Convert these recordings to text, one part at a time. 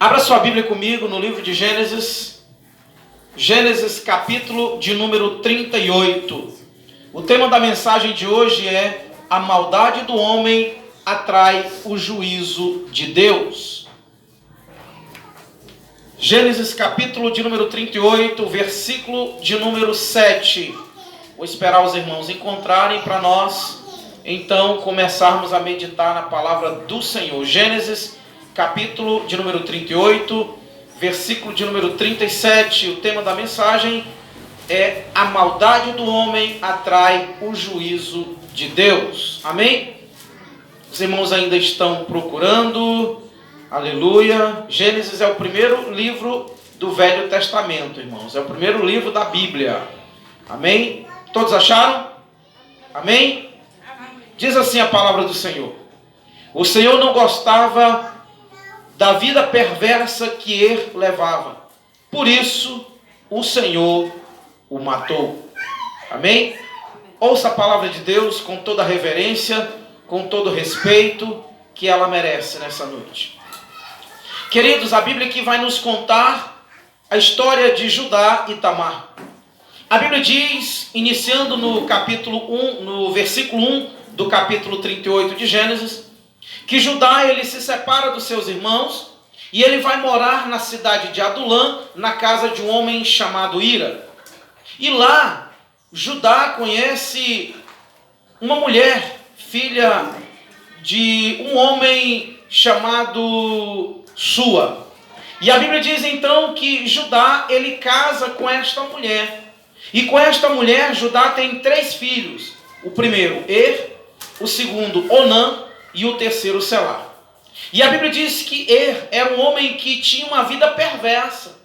Abra sua Bíblia comigo no livro de Gênesis. Gênesis capítulo de número 38. O tema da mensagem de hoje é: a maldade do homem atrai o juízo de Deus. Gênesis capítulo de número 38, versículo de número 7. Vou esperar os irmãos encontrarem para nós, então, começarmos a meditar na palavra do Senhor. Gênesis capítulo de número 38, versículo de número 37. O tema da mensagem é: a maldade do homem atrai o juízo de Deus. Amém? Os irmãos ainda estão procurando. Aleluia. Gênesis é o primeiro livro do Velho Testamento, irmãos. É o primeiro livro da Bíblia. Amém? Todos acharam? Amém? Diz assim a palavra do Senhor: o Senhor não gostava da vida perversa que Er levava, por isso o Senhor o matou. Amém? Ouça a palavra de Deus com toda a reverência, com todo o respeito que ela merece nessa noite. Queridos, a Bíblia aqui vai nos contar a história de Judá e Tamar. A Bíblia diz, iniciando no capítulo 1, no versículo 1 do capítulo 38 de Gênesis, que Judá ele se separa dos seus irmãos e ele vai morar na cidade de Adulã, na casa de um homem chamado Ira. E lá, Judá conhece uma mulher, filha de um homem chamado Sua. E a Bíblia diz então que Judá ele casa com esta mulher. E com esta mulher, Judá tem 3 filhos. O primeiro, Er, o segundo, Onã, e o terceiro, Selá. E a Bíblia diz que Er era um homem que tinha uma vida perversa.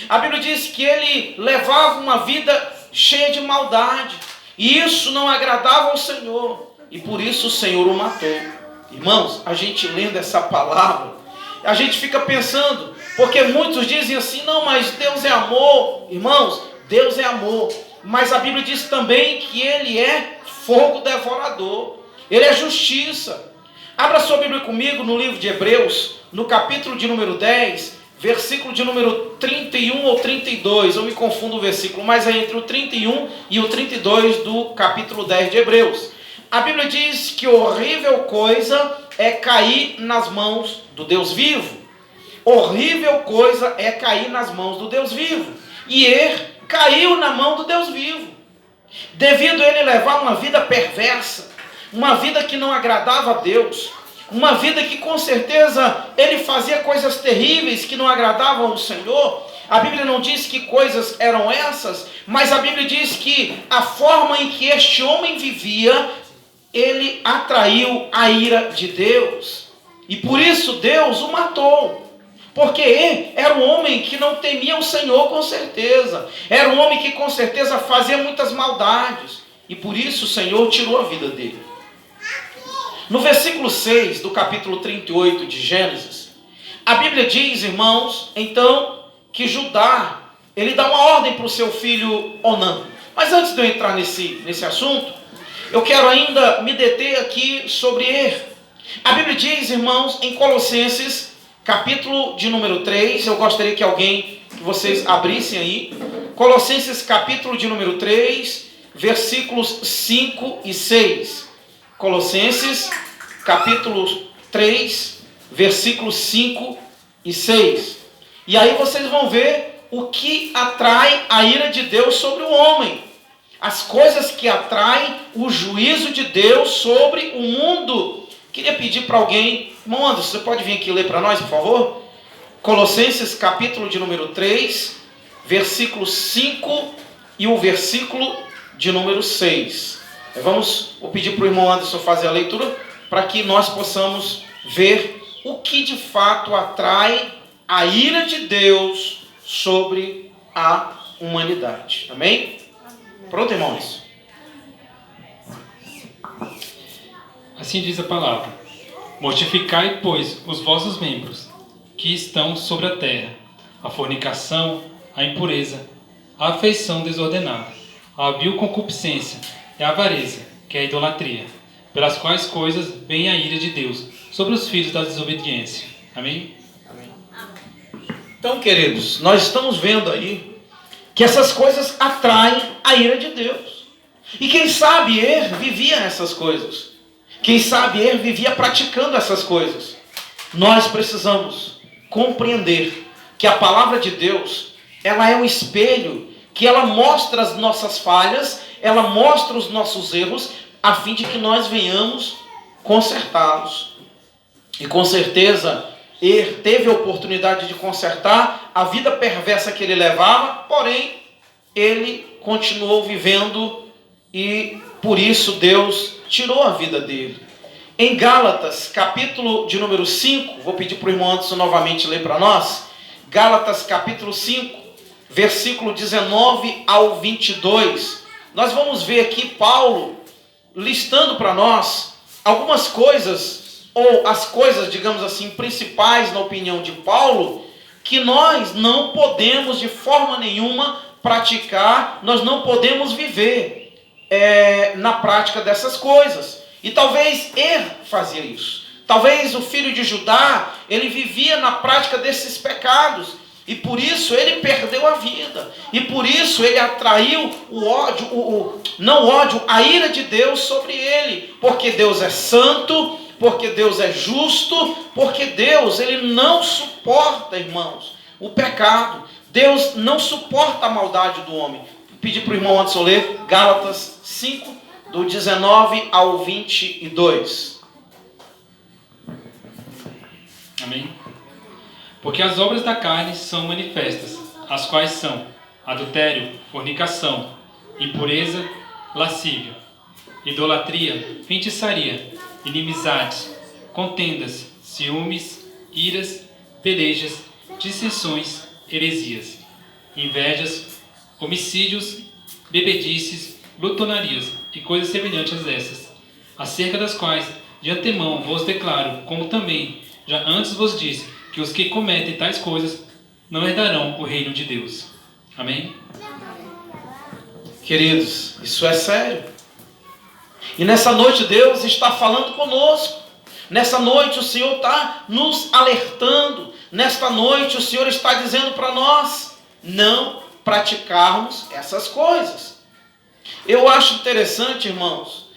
A Bíblia diz que ele levava uma vida cheia de maldade. E isso não agradava ao Senhor. E por isso o Senhor o matou. Irmãos, a gente lendo essa palavra, a gente fica pensando, porque muitos dizem assim: não, mas Deus é amor. Irmãos, Deus é amor. Mas a Bíblia diz também que Ele é fogo devorador. Ele é justiça. Abra sua Bíblia comigo no livro de Hebreus, no capítulo de número 10, versículo de número 31 ou 32. Eu me confundo o versículo, mas é entre o 31 e o 32 do capítulo 10 de Hebreus. A Bíblia diz que horrível coisa é cair nas mãos do Deus vivo. Horrível coisa é cair nas mãos do Deus vivo. E Er caiu na mão do Deus vivo, devido a ele levar uma vida perversa, uma vida que não agradava a Deus, uma vida que com certeza ele fazia coisas terríveis que não agradavam ao Senhor. A Bíblia não diz que coisas eram essas, mas a Bíblia diz que a forma em que este homem vivia, ele atraiu a ira de Deus, e por isso Deus o matou. Porque ele era um homem que não temia o Senhor, com certeza. Era um homem que com certeza fazia muitas maldades. E por isso o Senhor tirou a vida dele. No versículo 6 do capítulo 38 de Gênesis, a Bíblia diz, irmãos, então, que Judá, ele dá uma ordem para o seu filho Onã. Mas antes de eu entrar nesse assunto, eu quero ainda me deter aqui sobre Er. A Bíblia diz, irmãos, em Colossenses capítulo de número 3, eu gostaria que vocês abrissem aí. Colossenses capítulo de número 3, versículos 5 e 6. Colossenses capítulo 3, versículos 5 e 6. E aí vocês vão ver o que atrai a ira de Deus sobre o homem. As coisas que atraem o juízo de Deus sobre o mundo. Queria pedir para alguém, irmão Anderson, você pode vir aqui ler para nós, por favor? Colossenses capítulo de número 3, versículo 5 e o versículo de número 6. Vou pedir para o irmão Anderson fazer a leitura, para que nós possamos ver o que de fato atrai a ira de Deus sobre a humanidade. Amém? Pronto, irmãos? Assim diz a palavra: mortificai, pois, os vossos membros que estão sobre a terra, a fornicação, a impureza, a afeição desordenada, a vil concupiscência e a avareza, que é a idolatria, pelas quais coisas vem a ira de Deus sobre os filhos da desobediência. Amém? Amém. Então, queridos, nós estamos vendo aí que essas coisas atraem a ira de Deus. E quem sabe vivia essas coisas. Quem sabe vivia praticando essas coisas. Nós precisamos compreender que a palavra de Deus, ela é um espelho, que ela mostra as nossas falhas, ela mostra os nossos erros, a fim de que nós venhamos consertá-los. E com certeza, teve a oportunidade de consertar a vida perversa que ele levava, porém, ele continuou vivendo e por isso Deus tirou a vida dele. Em Gálatas, capítulo de número 5, vou pedir para o irmão Anderson novamente ler para nós. Gálatas, capítulo 5, versículo 19 ao 22. Nós vamos ver aqui Paulo listando para nós algumas coisas, ou as coisas, digamos assim, principais na opinião de Paulo, que nós não podemos de forma nenhuma praticar, nós não podemos viver na prática dessas coisas. E talvez fazia isso. Talvez o filho de Judá, ele vivia na prática desses pecados. E por isso ele perdeu a vida. E por isso ele atraiu o ódio, não o ódio, a ira de Deus sobre ele. Porque Deus é santo, porque Deus é justo, porque Deus, ele não suporta, irmãos, o pecado. Deus não suporta a maldade do homem. Vou pedir para o irmão Anderson ler Gálatas 5, do 19 ao 22. Amém? Porque as obras da carne são manifestas, as quais são adultério, fornicação, impureza, lascívia, idolatria, feitiçaria, inimizades, contendas, ciúmes, iras, pelejas, dissensões, heresias, invejas, homicídios, bebedices, glutonarias e coisas semelhantes a essas, acerca das quais de antemão vos declaro, como também já antes vos disse, que os que cometem tais coisas não herdarão o reino de Deus. Amém? Queridos, isso é sério. E nessa noite Deus está falando conosco. Nessa noite o Senhor está nos alertando. Nesta noite o Senhor está dizendo para nós não praticarmos essas coisas. Eu acho interessante, irmãos,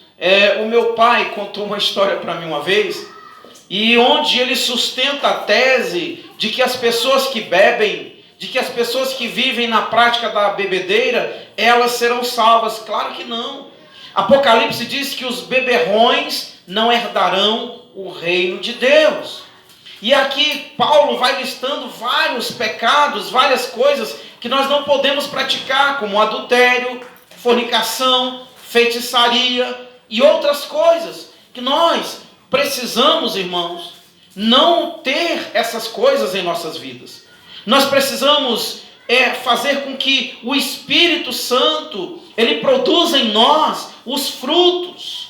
o meu pai contou uma história para mim uma vez, e onde ele sustenta a tese de que as pessoas que bebem, de que as pessoas que vivem na prática da bebedeira, elas serão salvas. Claro que não. Apocalipse diz que os beberrões não herdarão o reino de Deus. E aqui Paulo vai listando vários pecados, várias coisas que nós não podemos praticar, como adultério, fornicação, feitiçaria e outras coisas que nós precisamos, irmãos, não ter essas coisas em nossas vidas. Nós precisamos fazer com que o Espírito Santo, ele produza em nós os frutos,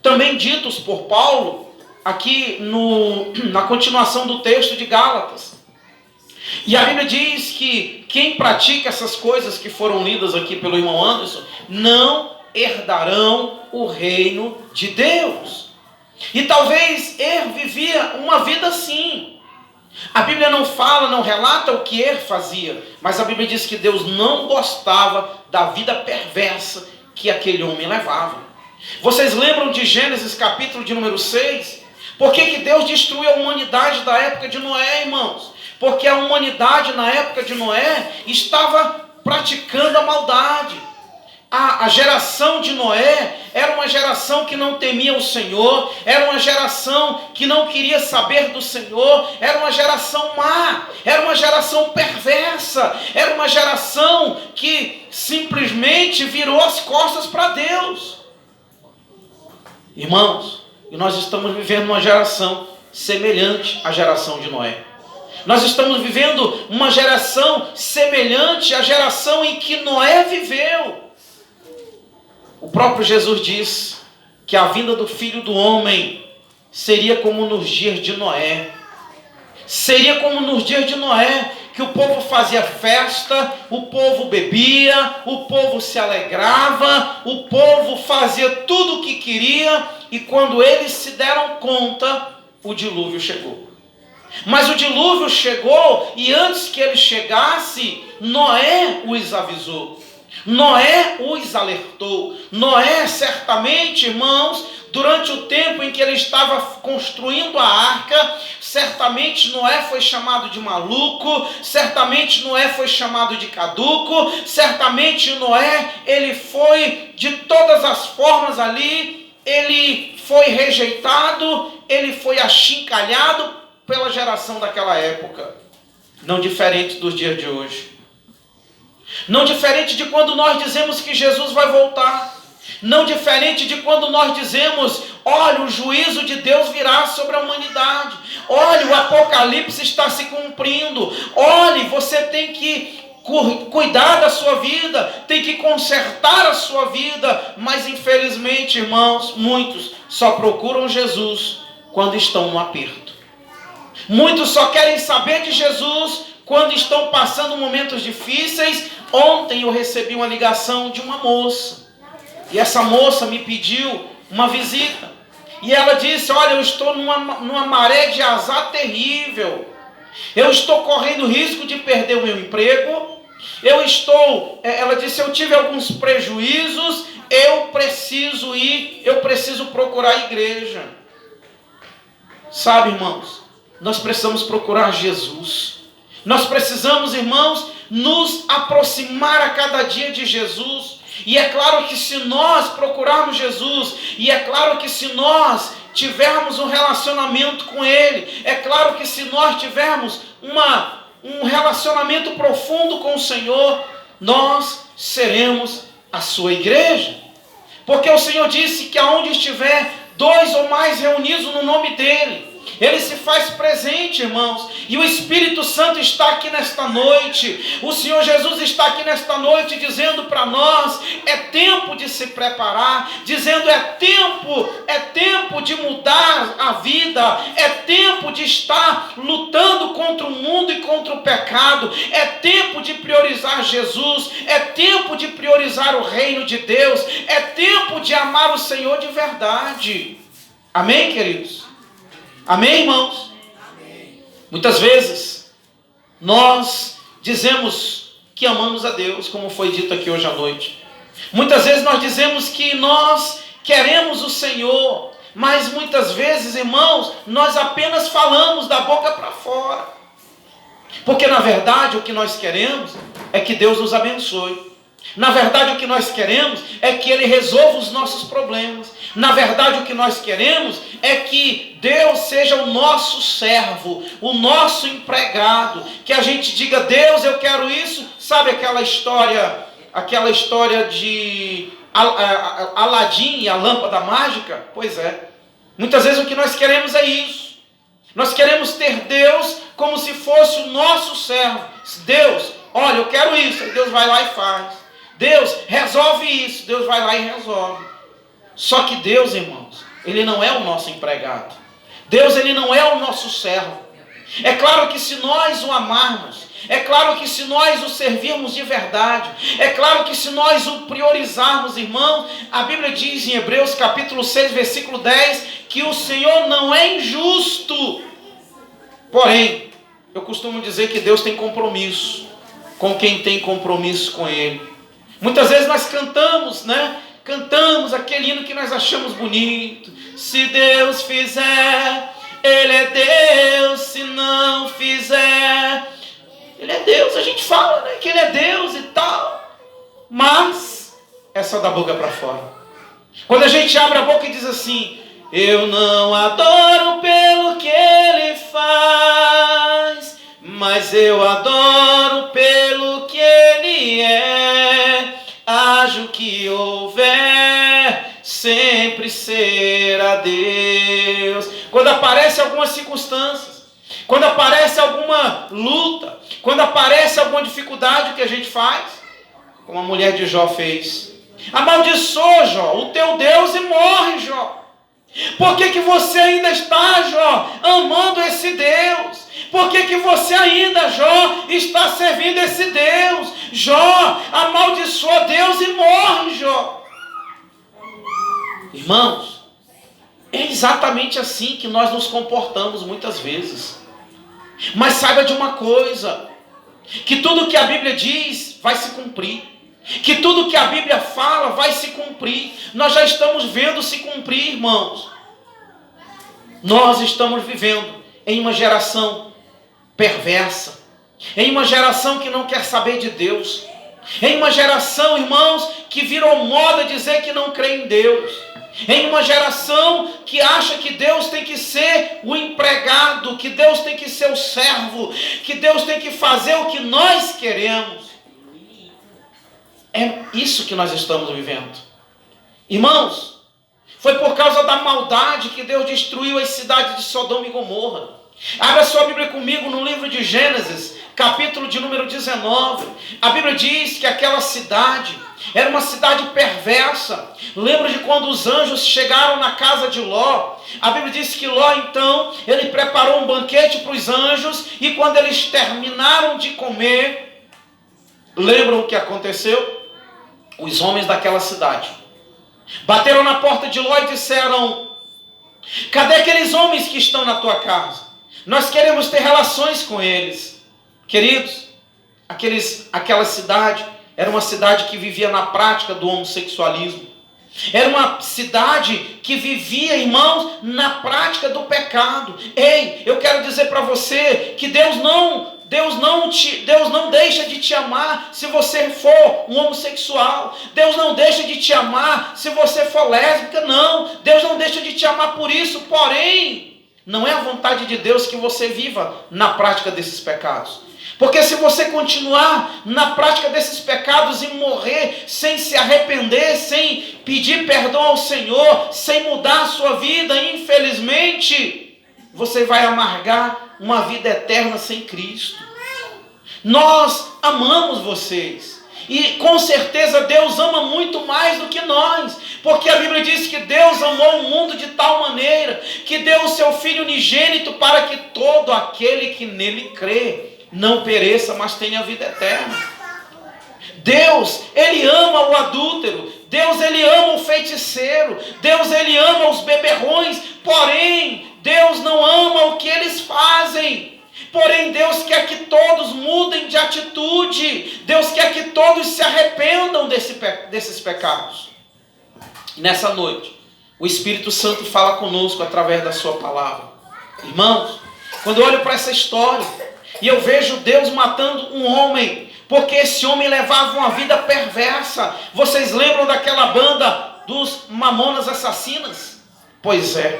também ditos por Paulo, aqui na continuação do texto de Gálatas. E a Bíblia diz que quem pratica essas coisas que foram lidas aqui pelo irmão Anderson, não herdarão o reino de Deus. E talvez vivia uma vida assim. A Bíblia não fala, não relata o que fazia, mas a Bíblia diz que Deus não gostava da vida perversa que aquele homem levava. Vocês lembram de Gênesis capítulo de número 6? Por que Deus destruiu a humanidade da época de Noé, irmãos? Porque a humanidade na época de Noé estava praticando a maldade. A geração de Noé era uma geração que não temia o Senhor, era uma geração que não queria saber do Senhor, era uma geração má, era uma geração perversa, era uma geração que simplesmente virou as costas para Deus. Irmãos, e nós estamos vivendo uma geração semelhante à geração de Noé. Nós estamos vivendo uma geração semelhante à geração em que Noé viveu. O próprio Jesus diz que a vinda do Filho do Homem seria como nos dias de Noé. Seria como nos dias de Noé, que o povo fazia festa, o povo bebia, o povo se alegrava, o povo fazia tudo o que queria, e quando eles se deram conta, o dilúvio chegou. Mas o dilúvio chegou e antes que ele chegasse, Noé os avisou. Noé os alertou. Noé, certamente, irmãos, durante o tempo em que ele estava construindo a arca, certamente Noé foi chamado de maluco, certamente Noé foi chamado de caduco, certamente Noé, ele foi de todas as formas ali, ele foi rejeitado, ele foi achincalhado pela geração daquela época. Não diferente dos dias de hoje. Não diferente de quando nós dizemos que Jesus vai voltar. Não diferente de quando nós dizemos, olha, o juízo de Deus virá sobre a humanidade. Olha, o Apocalipse está se cumprindo. Olha, você tem que cuidar da sua vida, tem que consertar a sua vida. Mas infelizmente, irmãos, muitos só procuram Jesus quando estão no aperto. Muitos só querem saber de Jesus quando estão passando momentos difíceis. Ontem eu recebi uma ligação de uma moça. E essa moça me pediu uma visita. E ela disse, olha, eu estou numa maré de azar terrível. Eu estou correndo risco de perder o meu emprego. Ela disse, eu tive alguns prejuízos. Eu preciso procurar a igreja. Sabe, irmãos, nós precisamos procurar Jesus. Nós precisamos, irmãos, nos aproximar a cada dia de Jesus. E é claro que se nós procurarmos Jesus, e é claro que se nós tivermos um relacionamento com Ele, é claro que se nós tivermos um relacionamento profundo com o Senhor, nós seremos a sua igreja. Porque o Senhor disse que aonde estiver 2 ou mais reunidos no nome dEle, Ele se faz presente, irmãos. E o Espírito Santo está aqui nesta noite. O Senhor Jesus está aqui nesta noite dizendo para nós, é tempo de se preparar, dizendo é tempo de mudar a vida, é tempo de estar lutando contra o mundo e contra o pecado, é tempo de priorizar Jesus, é tempo de priorizar o reino de Deus, é tempo de amar o Senhor de verdade. Amém, queridos? Amém, irmãos? Amém. Muitas vezes nós dizemos que amamos a Deus, como foi dito aqui hoje à noite. Muitas vezes nós dizemos que nós queremos o Senhor, mas muitas vezes, irmãos, nós apenas falamos da boca para fora. Porque na verdade o que nós queremos é que Deus nos abençoe. Na verdade o que nós queremos é que Ele resolva os nossos problemas. Na verdade o que nós queremos é que Deus seja o nosso servo, o nosso empregado. Que a gente diga, Deus, eu quero isso. Sabe aquela história de Aladim e a lâmpada mágica? Pois é. Muitas vezes o que nós queremos é isso. Nós queremos ter Deus como se fosse o nosso servo. Deus, olha, eu quero isso. Aí Deus vai lá e faz. Deus, resolve isso. Deus vai lá e resolve. Só que Deus, irmãos, Ele não é o nosso empregado. Deus, Ele não é o nosso servo. É claro que se nós o amarmos, é claro que se nós o servirmos de verdade, é claro que se nós o priorizarmos, irmãos, a Bíblia diz em Hebreus capítulo 6, versículo 10, que o Senhor não é injusto. Porém, eu costumo dizer que Deus tem compromisso com quem tem compromisso com Ele. Muitas vezes nós cantamos, né? Cantamos aquele hino que nós achamos bonito. Se Deus fizer, Ele é Deus. Se não fizer, Ele é Deus. A gente fala, né, que Ele é Deus e tal. Mas é só da boca para fora. Quando a gente abre a boca e diz assim, eu não adoro pelo que Ele faz, mas eu adoro pelo que Ele é. Haja o que houver, sempre será Deus. Quando aparece algumas circunstâncias, quando aparece alguma luta, quando aparece alguma dificuldade, o que a gente faz? Como a mulher de Jó fez. Amaldiçoa, Jó, o teu Deus e morre, Jó. Por que você ainda está, Jó, amando esse Deus? Por que você ainda, Jó, está servindo esse Deus? Jó, amaldiçoa Deus e morre, Jó. Irmãos, é exatamente assim que nós nos comportamos muitas vezes. Mas saiba de uma coisa, que tudo que a Bíblia diz vai se cumprir. Que tudo que a Bíblia fala vai se cumprir. Nós já estamos vendo se cumprir, irmãos. Nós estamos vivendo em uma geração perversa, em uma geração que não quer saber de Deus, em uma geração, irmãos, que virou moda dizer que não crê em Deus, em uma geração que acha que Deus tem que ser o empregado, que Deus tem que ser o servo, que Deus tem que fazer o que nós queremos. É isso que nós estamos vivendo. Irmãos, foi por causa da maldade que Deus destruiu as cidades de Sodoma e Gomorra. Abra sua Bíblia comigo no livro de Gênesis, capítulo de número 19. A Bíblia diz que aquela cidade era uma cidade perversa. Lembra de quando os anjos chegaram na casa de Ló? A Bíblia diz que Ló, então, ele preparou um banquete para os anjos, e quando eles terminaram de comer, lembram o que aconteceu? Os homens daquela cidade bateram na porta de Ló e disseram: cadê aqueles homens que estão na tua casa? Nós queremos ter relações com eles. Queridos, aquela cidade era uma cidade que vivia na prática do homossexualismo. Era uma cidade que vivia, irmãos, na prática do pecado. Ei, eu quero dizer para você que Deus não deixa de te amar se você for um homossexual. Deus não deixa de te amar se você for lésbica, não. Deus não deixa de te amar por isso. Porém, não é a vontade de Deus que você viva na prática desses pecados. Porque se você continuar na prática desses pecados e morrer sem se arrepender, sem pedir perdão ao Senhor, sem mudar a sua vida, infelizmente, você vai amargar uma vida eterna sem Cristo. Nós amamos vocês. E com certeza Deus ama muito mais do que nós. Porque a Bíblia diz que Deus amou o mundo de tal maneira que deu o seu Filho unigênito para que todo aquele que nele crê não pereça, mas tenha vida eterna. Deus, Ele ama o adúltero. Deus, Ele ama o feiticeiro. Deus, Ele ama os beberrões. Porém, Deus não ama o que eles fazem. Porém, Deus quer que todos mudem de atitude. Deus quer que todos se arrependam desses pecados. E nessa noite, o Espírito Santo fala conosco através da sua palavra. Irmãos, quando eu olho para essa história e eu vejo Deus matando um homem, porque esse homem levava uma vida perversa. Vocês lembram daquela banda dos Mamonas Assassinas? Pois é,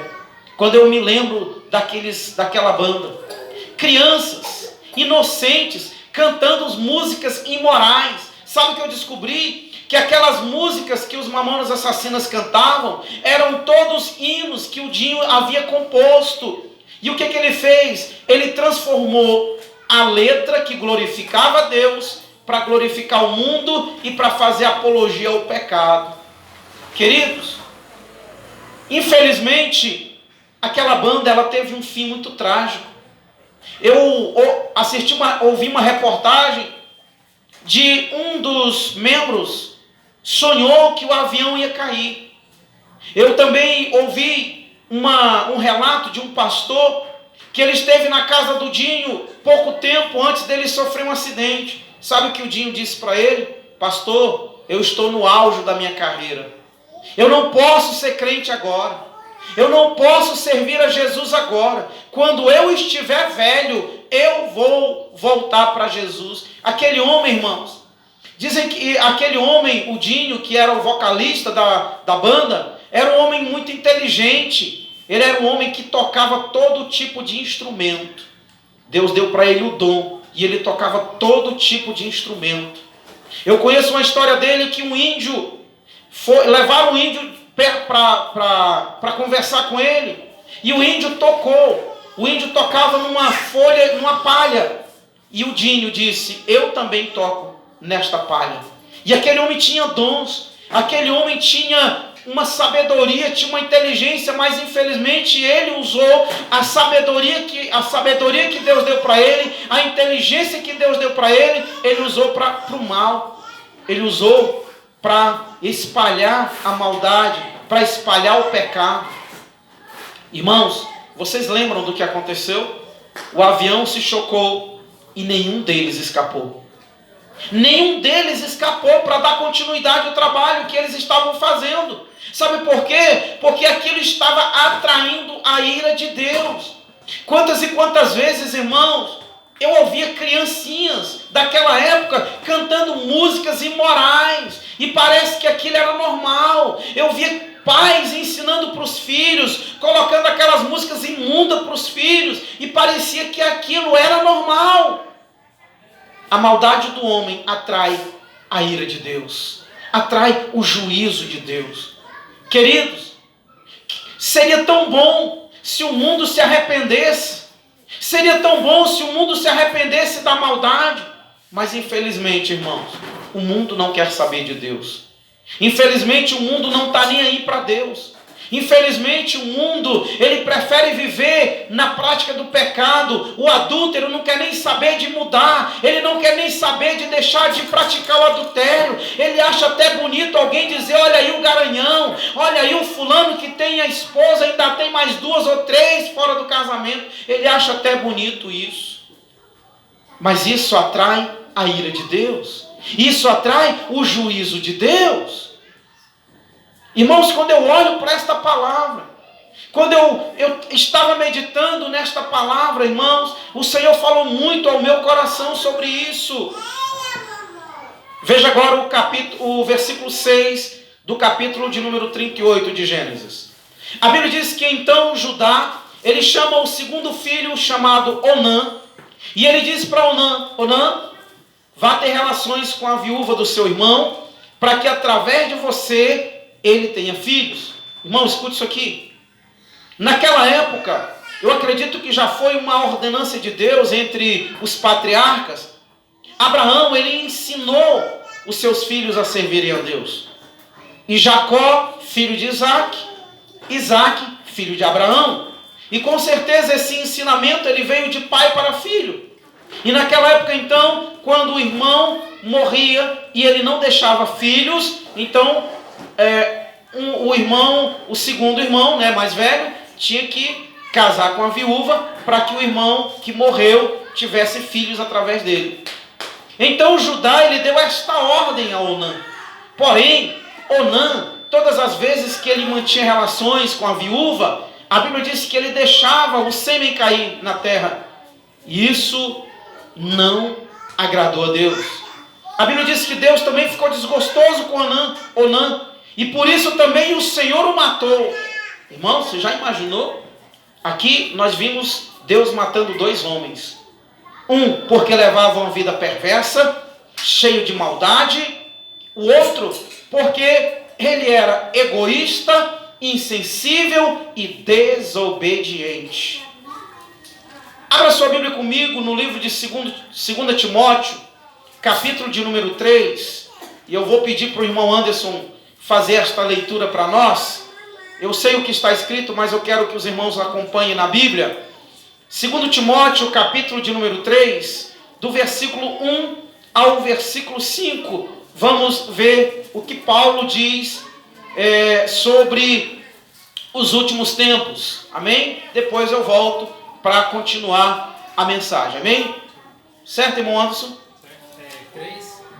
quando eu me lembro daquela banda, crianças inocentes cantando músicas imorais. Sabe o que eu descobri? Que aquelas músicas que os Mamonas Assassinas cantavam eram todos hinos que o Dinho havia composto. E o que ele fez? Ele transformou a letra que glorificava a Deus para glorificar o mundo e para fazer apologia ao pecado. Queridos, infelizmente, aquela banda ela teve um fim muito trágico. Eu ouvi uma reportagem de um dos membros sonhou que o avião ia cair. Eu também ouvi um relato de um pastor que ele esteve na casa do Dinho pouco tempo antes dele sofrer um acidente. Sabe o que o Dinho disse para ele? Pastor, eu estou no auge da minha carreira. Eu não posso ser crente agora. Eu não posso servir a Jesus agora. Quando eu estiver velho, eu vou voltar para Jesus. Aquele homem, irmãos, dizem que aquele homem, o Dinho, que era o vocalista da banda, era um homem muito inteligente. Ele era um homem que tocava todo tipo de instrumento. Deus deu para ele o dom e ele tocava todo tipo de instrumento. Eu conheço uma história dele que um índio levaram um índio para conversar com ele, e o índio tocou. O índio tocava numa folha, numa palha, e o Dinho disse: eu também toco nesta palha. E aquele homem tinha dons, aquele homem tinha uma sabedoria, tinha uma inteligência, mas infelizmente ele usou a sabedoria que Deus deu para ele, a inteligência que Deus deu para ele usou para o mal. Ele usou para espalhar a maldade, para espalhar o pecado. Irmãos, vocês lembram do que aconteceu? o avião se chocou e nenhum deles escapou. Nenhum deles escapou para dar continuidade ao trabalho que eles estavam fazendo. Sabe por quê? Porque aquilo estava atraindo a ira de Deus. Quantas e quantas vezes, irmãos, eu ouvia criancinhas daquela época cantando músicas imorais e parece que aquilo era normal. Eu via pais ensinando para os filhos, colocando aquelas músicas imundas para os filhos e parecia que aquilo era normal. A maldade do homem atrai a ira de Deus, atrai o juízo de Deus. Queridos, seria tão bom se o mundo se arrependesse, seria tão bom se o mundo se arrependesse da maldade, mas infelizmente, irmãos, o mundo não quer saber de Deus. Infelizmente o mundo não está nem aí para Deus. Infelizmente o mundo, ele prefere viver na prática do pecado. O adúltero não quer nem saber de mudar, ele não quer nem saber de deixar de praticar o adultério. Ele acha até bonito alguém dizer: olha aí o garanhão, olha aí o fulano que tem a esposa, ainda tem mais 2 ou 3 fora do casamento. Ele acha até bonito isso. Mas isso atrai a ira de Deus, isso atrai o juízo de Deus. Irmãos, quando eu olho para esta palavra, quando eu estava meditando nesta palavra, irmãos, o Senhor falou muito ao meu coração sobre isso. Veja agora o versículo 6 do capítulo de número 38 de Gênesis. A Bíblia diz que então Judá, ele chama o segundo filho chamado Onã, e ele diz para Onã: Onã, vá ter relações com a viúva do seu irmão, para que através de você ele tenha filhos. Irmão, escute isso aqui. Naquela época, eu acredito que já foi uma ordenança de Deus entre os patriarcas. Abraão, ele ensinou os seus filhos a servirem a Deus. E Jacó, filho de Isaac. Isaac, filho de Abraão. E com certeza esse ensinamento ele veio de pai para filho. E naquela época então, quando o irmão morria e ele não deixava filhos, então o segundo irmão, mais velho, tinha que casar com a viúva para que o irmão que morreu tivesse filhos através dele. Então Judá, ele deu esta ordem a Onã. Porém, Onã, todas as vezes que ele mantinha relações com a viúva, a Bíblia diz que ele deixava o sêmen cair na terra. E isso não agradou a Deus. A Bíblia diz que Deus também ficou desgostoso com Onã. E por isso também o Senhor o matou. Irmão, você já imaginou? Aqui nós vimos Deus matando 2 homens. Um porque levavam uma vida perversa, cheio de maldade. O outro porque ele era egoísta, insensível e desobediente. Abra sua Bíblia comigo no livro de 2 Timóteo, capítulo de número 3. E eu vou pedir para o irmão Anderson fazer esta leitura para nós. Eu sei o que está escrito, mas eu quero que os irmãos acompanhem na Bíblia. 2 Timóteo, capítulo de número 3, do versículo 1 ao versículo 5. Vamos ver o que Paulo diz sobre os últimos tempos. Amém? Depois eu volto para continuar a mensagem. Amém? Certo, irmão Anderson?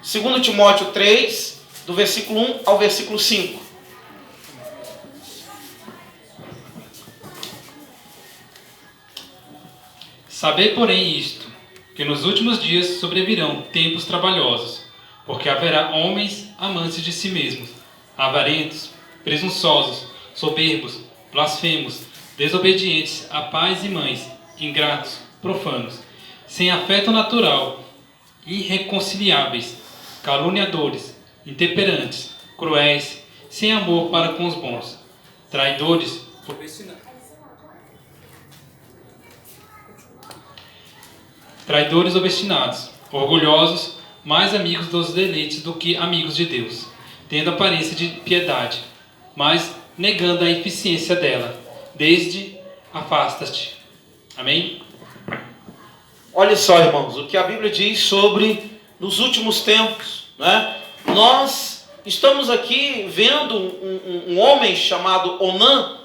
2 Timóteo 3, do versículo 1 ao versículo 5. Sabei, porém, isto, que nos últimos dias sobrevirão tempos trabalhosos, porque haverá homens amantes de si mesmos, avarentos, presunçosos, soberbos, blasfemos, desobedientes a pais e mães, ingratos, profanos, sem afeto natural, irreconciliáveis, caluniadores, intemperantes, cruéis, sem amor para com os bons, traidores, obstinados, orgulhosos, mais amigos dos deleites do que amigos de Deus, tendo aparência de piedade, mas negando a eficiência dela. Desde afasta-te. Amém? Olha só, irmãos, o que a Bíblia diz sobre nos últimos tempos, né? Nós estamos aqui vendo um homem chamado Onã,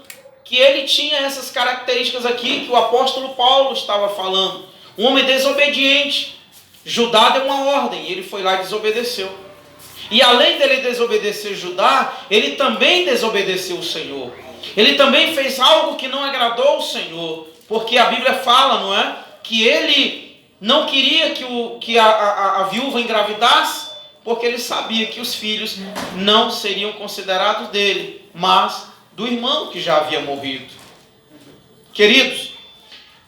que ele tinha essas características aqui que o apóstolo Paulo estava falando. Um homem desobediente. Judá deu uma ordem e ele foi lá e desobedeceu. E além dele desobedecer Judá, ele também desobedeceu o Senhor. Ele também fez algo que não agradou ao Senhor. Porque a Bíblia fala, não é? Que ele não queria que a viúva engravidasse, porque ele sabia que os filhos não seriam considerados dele, mas do irmão que já havia morrido. Queridos,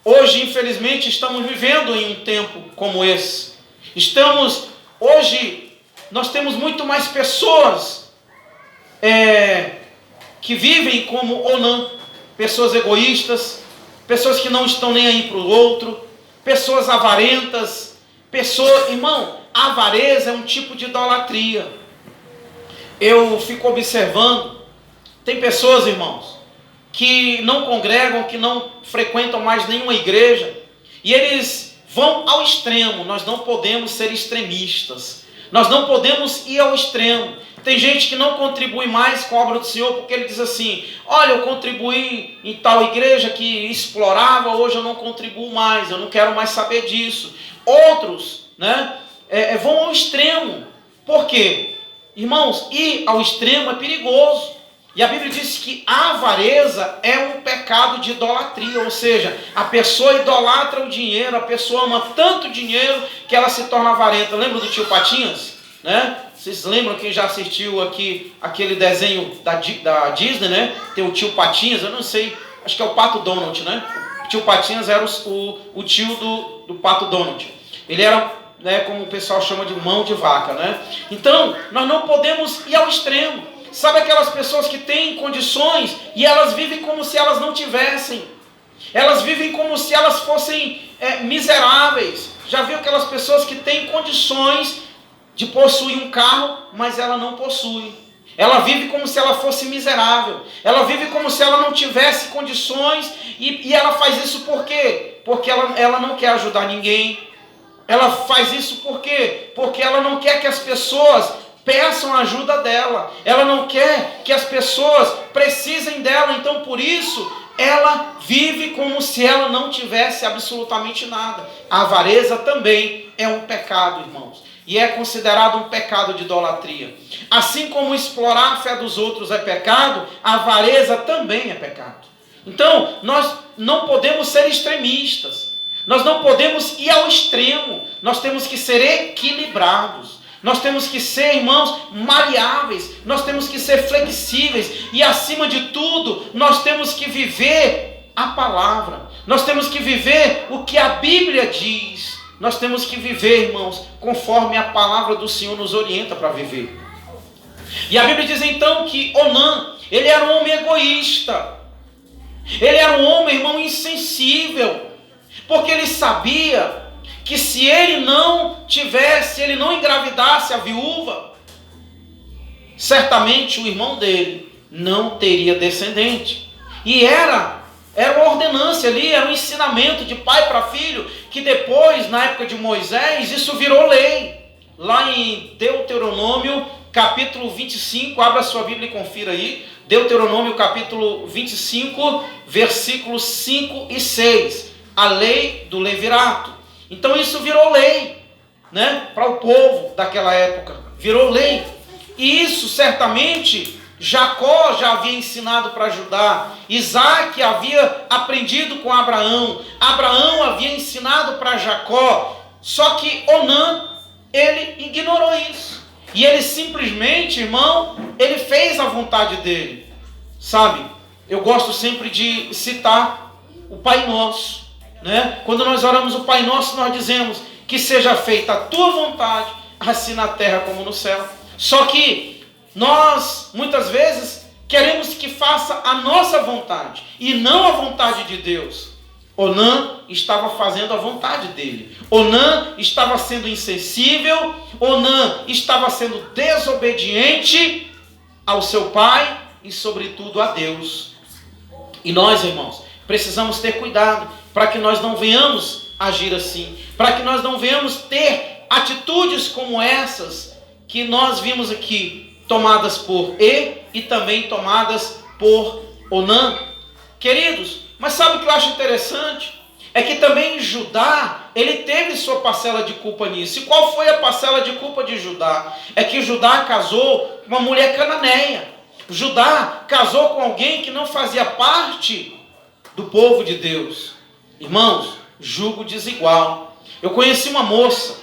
hoje, infelizmente, estamos vivendo em um tempo como esse. Hoje, nós temos muito mais pessoas que vivem como Onã, pessoas egoístas, pessoas que não estão nem aí para o outro, pessoas avarentas, irmão, a avareza é um tipo de idolatria. Eu fico observando, tem pessoas, irmãos, que não congregam, que não frequentam mais nenhuma igreja, e eles vão ao extremo. Nós não podemos ser extremistas, nós não podemos ir ao extremo. Tem gente que não contribui mais com a obra do Senhor, porque ele diz assim: olha, eu contribuí em tal igreja que explorava, hoje eu não contribuo mais, eu não quero mais saber disso. Outros, né, vão ao extremo. Por quê? Irmãos, ir ao extremo é perigoso. E a Bíblia diz que a avareza é um pecado de idolatria, ou seja, a pessoa idolatra o dinheiro, a pessoa ama tanto dinheiro que ela se torna avarenta. Lembra do tio Patinhas? Né? Vocês lembram, quem já assistiu aqui aquele desenho da Disney, né? Tem o tio Patinhas, eu não sei, acho que é o Pato Donald, né? O tio Patinhas era o tio do Pato Donald. Ele era, né, como o pessoal chama de mão de vaca, né? Então, nós não podemos ir ao extremo. Sabe aquelas pessoas que têm condições e elas vivem como se elas não tivessem? Elas vivem como se elas fossem miseráveis. Já viu aquelas pessoas que têm condições de possuir um carro, mas ela não possui? Ela vive como se ela fosse miserável. Ela vive como se ela não tivesse condições. E ela faz isso por quê? Porque ela não quer ajudar ninguém. Ela faz isso por quê? Porque ela não quer que as pessoas peçam a ajuda dela. Ela não quer que as pessoas precisem dela. Então, por isso, ela vive como se ela não tivesse absolutamente nada. A avareza também é um pecado, irmãos. E é considerado um pecado de idolatria. Assim como explorar a fé dos outros é pecado, a avareza também é pecado. Então, nós não podemos ser extremistas. Nós não podemos ir ao extremo. Nós temos que ser equilibrados. Nós temos que ser, irmãos, maleáveis. Nós temos que ser flexíveis. E, acima de tudo, nós temos que viver a palavra. Nós temos que viver o que a Bíblia diz. Nós temos que viver, irmãos, conforme a palavra do Senhor nos orienta para viver. E a Bíblia diz então que Onã, ele era um homem egoísta. Ele era um homem, irmão, insensível. Porque ele sabia que se ele não engravidasse a viúva, certamente o irmão dele não teria descendente. E era uma ordenância ali, era um ensinamento de pai para filho, que depois, na época de Moisés, isso virou lei. Lá em Deuteronômio, capítulo 25, abra sua Bíblia e confira aí. Deuteronômio, capítulo 25, versículos 5 e 6. A lei do levirato. Então isso virou lei, né, para o povo daquela época. Virou lei. E isso certamente Jacó já havia ensinado para Judá. Isaac havia aprendido com Abraão. Abraão havia ensinado para Jacó. Só que Onã, ele ignorou isso. E ele simplesmente, irmão, ele fez a vontade dele. Sabe, eu gosto sempre de citar o Pai Nosso. Né? Quando nós oramos o Pai Nosso, nós dizemos que seja feita a tua vontade, assim na terra como no céu. Só que nós, muitas vezes, queremos que faça a nossa vontade e não a vontade de Deus. Onã estava fazendo a vontade dele. Onã estava sendo insensível. Onã estava sendo desobediente ao seu pai e, sobretudo, a Deus. E nós, irmãos, precisamos ter cuidado para que nós não venhamos agir assim, para que nós não venhamos ter atitudes como essas que nós vimos aqui, tomadas por E e também tomadas por Onã. Queridos, mas sabe o que eu acho interessante? É que também Judá, ele teve sua parcela de culpa nisso. E qual foi a parcela de culpa de Judá? É que Judá casou com uma mulher cananeia. Judá casou com alguém que não fazia parte do povo de Deus. Irmãos, julgo desigual. Eu conheci uma moça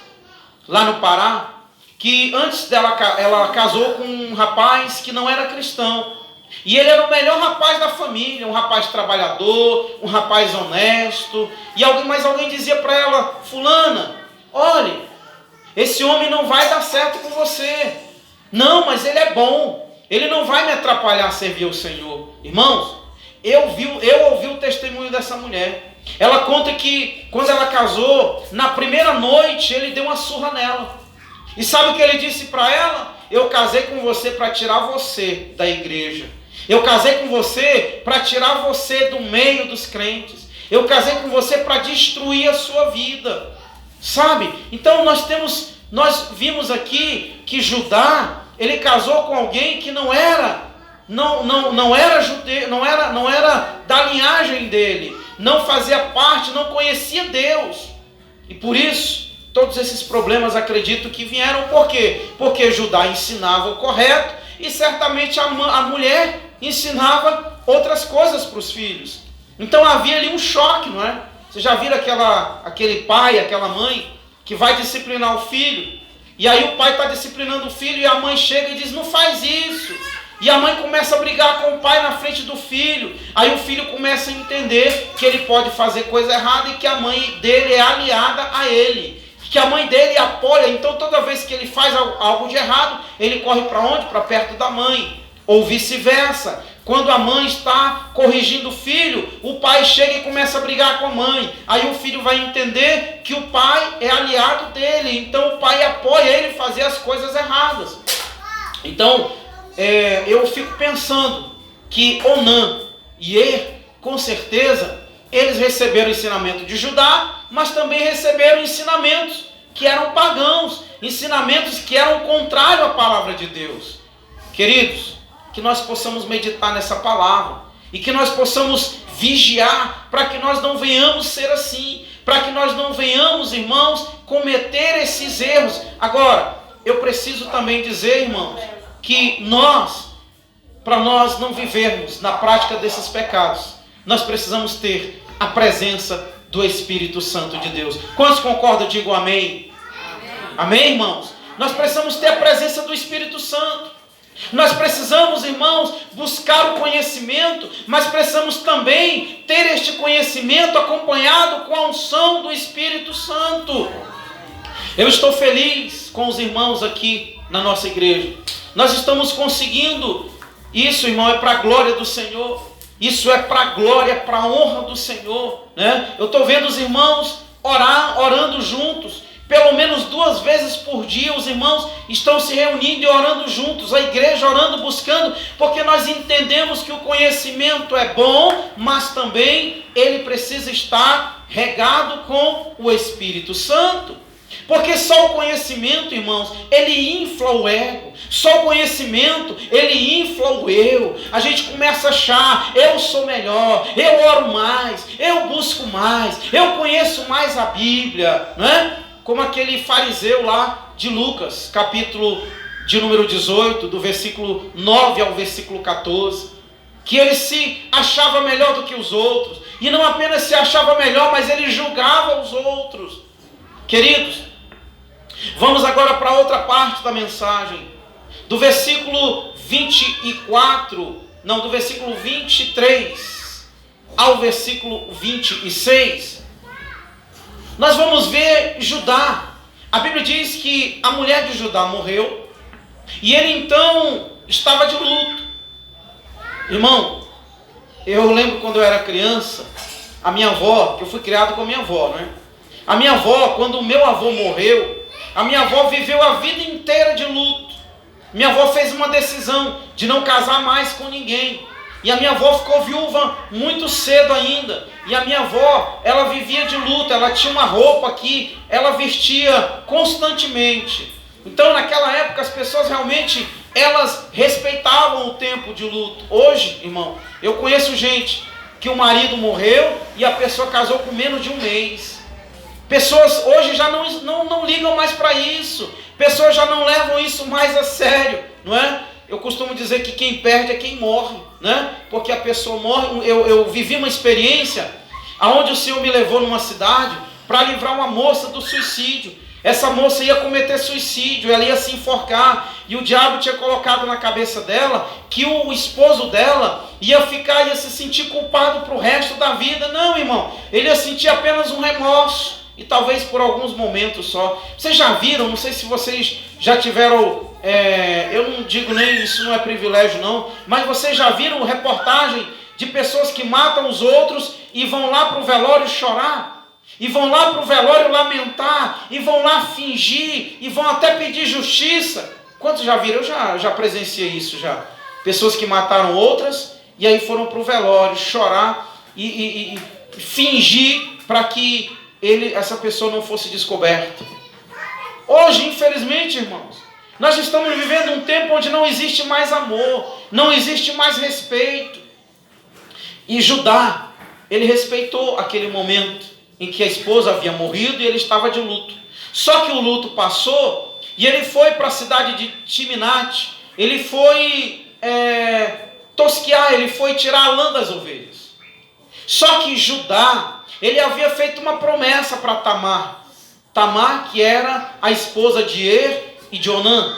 lá no Pará, que antes dela, ela casou com um rapaz que não era cristão. E ele era o melhor rapaz da família, um rapaz trabalhador, um rapaz honesto. Mas alguém dizia para ela: fulana, olhe, esse homem não vai dar certo com você. Não, mas ele é bom, ele não vai me atrapalhar a servir ao Senhor. Irmãos, eu ouvi o testemunho dessa mulher. Ela conta que quando ela casou, na primeira noite ele deu uma surra nela. E sabe o que ele disse para ela? Eu casei com você para tirar você da igreja. Eu casei com você para tirar você do meio dos crentes. Eu casei com você para destruir a sua vida. Sabe? Então nós vimos aqui que Judá, ele casou com alguém que não era judeu, não era da linhagem dele, não fazia parte, não conhecia Deus. E por isso todos esses problemas, acredito que vieram. Por quê? Porque Judá ensinava o correto e certamente a mulher ensinava outras coisas para os filhos. Então havia ali um choque, não é? Vocês já viram aquele pai, aquela mãe que vai disciplinar o filho, e aí o pai está disciplinando o filho e a mãe chega e diz: não faz isso. E a mãe começa a brigar com o pai na frente do filho. Aí o filho começa a entender que ele pode fazer coisa errada e que a mãe dele é aliada a ele, que a mãe dele apoia. Então toda vez que ele faz algo de errado, ele corre para onde? Para perto da mãe. Ou vice-versa. Quando a mãe está corrigindo o filho, o pai chega e começa a brigar com a mãe. Aí o filho vai entender que o pai é aliado dele. Então o pai apoia ele a fazer as coisas erradas. Então eu fico pensando que Onã e Er, com certeza, eles receberam o ensinamento de Judá, mas também receberam ensinamentos que eram pagãos, ensinamentos que eram contrários à palavra de Deus. Queridos, que nós possamos meditar nessa palavra e que nós possamos vigiar para que nós não venhamos ser assim, para que nós não venhamos, irmãos, cometer esses erros. Agora, eu preciso também dizer, irmãos, que para nós não vivermos na prática desses pecados, nós precisamos ter a presença do Espírito Santo de Deus. Quantos concordam? Digam amém. Amém, irmãos? Nós precisamos ter a presença do Espírito Santo. Nós precisamos, irmãos, buscar o conhecimento, mas precisamos também ter este conhecimento acompanhado com a unção do Espírito Santo. Eu estou feliz com os irmãos aqui na nossa igreja. Nós estamos conseguindo isso, irmão, é para a glória do Senhor. Isso é para a glória, para a honra do Senhor, né? Eu estou vendo os irmãos orando juntos. Pelo menos 2 vezes por dia os irmãos estão se reunindo e orando juntos, a igreja orando, buscando, porque nós entendemos que o conhecimento é bom, mas também ele precisa estar regado com o Espírito Santo. Porque só o conhecimento, irmãos, ele infla o ego. Só o conhecimento, ele infla o eu. A gente começa a achar: eu sou melhor, eu oro mais, eu busco mais, eu conheço mais a Bíblia, não é? Como aquele fariseu lá de Lucas, capítulo de número 18, do versículo 9 ao versículo 14, que ele se achava melhor do que os outros, e não apenas se achava melhor, mas ele julgava os outros. Queridos, vamos agora para outra parte da mensagem, do versículo 23 ao versículo 26. Nós vamos ver Judá. A Bíblia diz que a mulher de Judá morreu e ele então estava de luto. Irmão, eu lembro quando eu era criança, a minha avó, que eu fui criado com a minha avó, né? A minha avó, quando o meu avô morreu, a minha avó viveu a vida inteira de luto. Minha avó fez uma decisão de não casar mais com ninguém. E a minha avó ficou viúva muito cedo ainda. E a minha avó, ela vivia de luto. Ela tinha uma roupa que ela vestia constantemente. Então naquela época as pessoas realmente, elas respeitavam o tempo de luto. Hoje, irmão, eu conheço gente que o marido morreu e a pessoa casou com menos de um mês. Pessoas hoje já não ligam mais para isso. Pessoas já não levam isso mais a sério, não é? Eu costumo dizer que quem perde é quem morre, né? Porque a pessoa morre. Eu vivi uma experiência onde o Senhor me levou numa cidade para livrar uma moça do suicídio. Essa moça ia cometer suicídio, ela ia se enforcar, e o diabo tinha colocado na cabeça dela que o esposo dela ia se sentir culpado para o resto da vida. Não, irmão, ele ia sentir apenas um remorso, e talvez por alguns momentos só. Vocês já viram, não sei se vocês já tiveram, eu não digo nem, isso não é privilégio não, mas vocês já viram reportagem de pessoas que matam os outros e vão lá para o velório chorar? E vão lá para o velório lamentar, e vão lá fingir, e vão até pedir justiça. Quantos já viram? Eu já presenciei isso já. Pessoas que mataram outras, e aí foram para o velório chorar e fingir para que essa pessoa não fosse descoberta. Hoje, infelizmente, irmãos, nós estamos vivendo um tempo onde não existe mais amor, não existe mais respeito. E Judá, ele respeitou aquele momento em que a esposa havia morrido e ele estava de luto. Só que o luto passou e ele foi para a cidade de Timnate, ele foi tosquear, ele foi tirar a lã das ovelhas. Só que Judá, ele havia feito uma promessa para Tamar. Tamar, que era a esposa de e de Onã.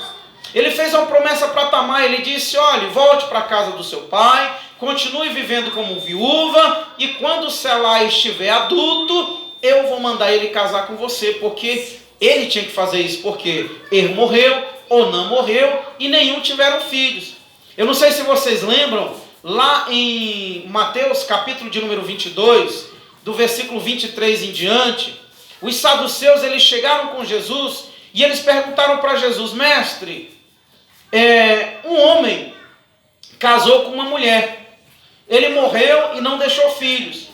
Ele fez uma promessa para Tamar, ele disse: olha, volte para a casa do seu pai, continue vivendo como viúva, e quando Selá estiver adulto, eu vou mandar ele casar com você, porque ele tinha que fazer isso, porque morreu, Onã morreu, e nenhum tiveram filhos. Eu não sei se vocês lembram, lá em Mateus, capítulo de número 22, do versículo 23 em diante, os saduceus, eles chegaram com Jesus, e eles perguntaram para Jesus: mestre, um homem casou com uma mulher, ele morreu e não deixou filhos,